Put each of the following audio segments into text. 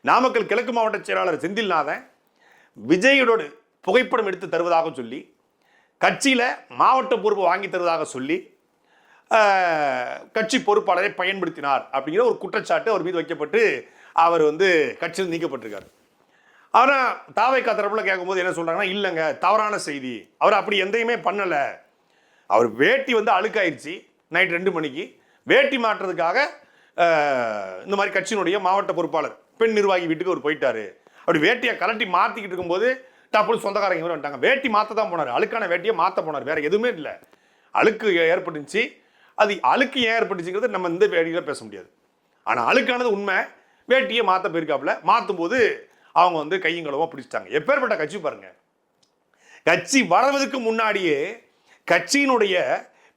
நாமக்கல் கிழக்கு மாவட்ட செயலாளர் செந்தில்நாதன் விஜயோட புகைப்படம் எடுத்து தருவதாக சொல்லி கட்சியில் மாவட்ட பொறுப்பு வாங்கி தருவதாக சொல்லி கட்சி பொறுப்பாளரை பயன்படுத்தினார் அப்படிங்கிற ஒரு குற்றச்சாட்டு அவர் மீது வைக்கப்பட்டு அவர் கட்சியில் நீக்கப்பட்டிருக்காரு. ஆனால் தாவைக்கா தரப்புல கேட்கும்போது என்ன சொல்றாங்கன்னா, இல்லைங்க தவறான செய்தி, அவர் அப்படி எந்தையுமே பண்ணலை, அவர் வேட்டி அழுக்காயிருச்சு நைட் 2 மணிக்கு வேட்டி மாற்றுறதுக்காக இந்த மாதிரி கட்சியினுடைய மாவட்ட பொறுப்பாளர் பெண் நிர்வாகி வீட்டுக்கு அவர் போயிட்டாரு, அப்படி வேட்டியை கலட்டி மாற்றிக்கிட்டு இருக்கும்போது டப்புனு சொந்தக்காரங்க வந்துட்டாங்க, வேட்டி மாற்ற தான் போனார், அழுக்கான வேட்டியை மாற்ற போனார், வேற எதுவுமே இல்லை, அழுக்கு ஏற்பட்டுச்சு. அது அழுக்கு ஏன் ஏற்பட்டுச்சுங்கிறது நம்ம இந்த வேடிக்கையில் பேச முடியாது. ஆனால் அழுக்கானது உண்மை, வேட்டியை மாற்ற போயிருக்காப்புல, மாற்றும் போது அவங்க கையங்களவோ பிடிச்சிட்டாங்க. எப்பேற்பட்ட கட்சி பாருங்க. கட்சி வளர்வதற்கு முன்னாடியே கட்சியினுடைய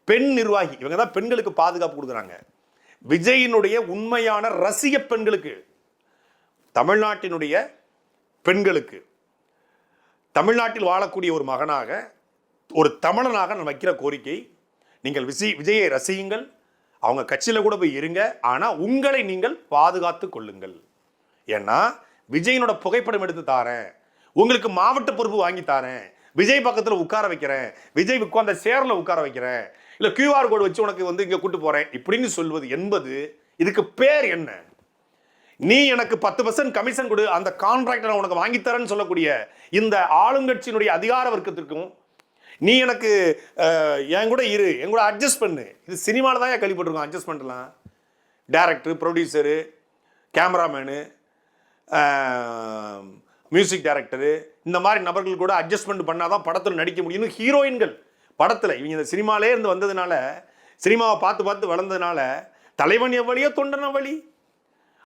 பெண் நிர்வாகி, இவங்க தான் பெண்களுக்கு பாதுகாப்பு கொடுக்குறாங்க. விஜயினுடைய உண்மையான ரசிக பெண்களுக்கு, தமிழ்நாட்டினுடைய பெண்களுக்கு, தமிழ்நாட்டில் வாழக்கூடிய ஒரு மகனாக ஒரு தமிழனாக நான் வைக்கிற கோரிக்கை, நீங்கள் விஜயை ரசியுங்கள், அவங்க கட்சியில் கூட போய் இருங்க, ஆனால் உங்களை நீங்கள் பாதுகாத்து கொள்ளுங்கள். ஏன்னா விஜயனோட புகைப்படம் எடுத்து தாரேன், உங்களுக்கு மாவட்ட பொறுப்பு வாங்கி தாரேன், விஜய் பக்கத்தில் உட்கார வைக்கிறேன், விஜய் உட்கார்ந்த சேர்ல உட்கார வைக்கிறேன், இல்லை QR கோடு வச்சு உனக்கு இங்கே கூட்டு போறேன் இப்படின்னு சொல்வது என்பது, இதுக்கு பேர் என்ன? நீ எனக்கு 10% கமிஷன் கொடு, அந்த கான்ட்ராக்டை உனக்கு வாங்கித்தரேன்னு சொல்லக்கூடிய இந்த ஆளுங்கட்சியினுடைய அதிகார வர்க்கத்திற்கும், நீ எனக்கு என் கூட இரு, என் கூட அட்ஜஸ்ட் பண்ணு, இது சினிமாவில் தான் கேள்விப்பட்டிருக்கோம். அட்ஜஸ்ட்மெண்ட்லாம் director, producer, cameraman, music director, இந்த மாதிரி நபர்கள் கூட அட்ஜஸ்ட்மெண்ட் பண்ணாதான் படத்தில் நடிக்க முடியும். ஹீரோயின்கள் படத்தில் இவங்க இந்த சினிமாலே இருந்து வந்ததுனால, சினிமாவை பார்த்து பார்த்து வளர்ந்ததுனால, தலைவன் எவ்வளியோ தொண்டன் எவ்வளி,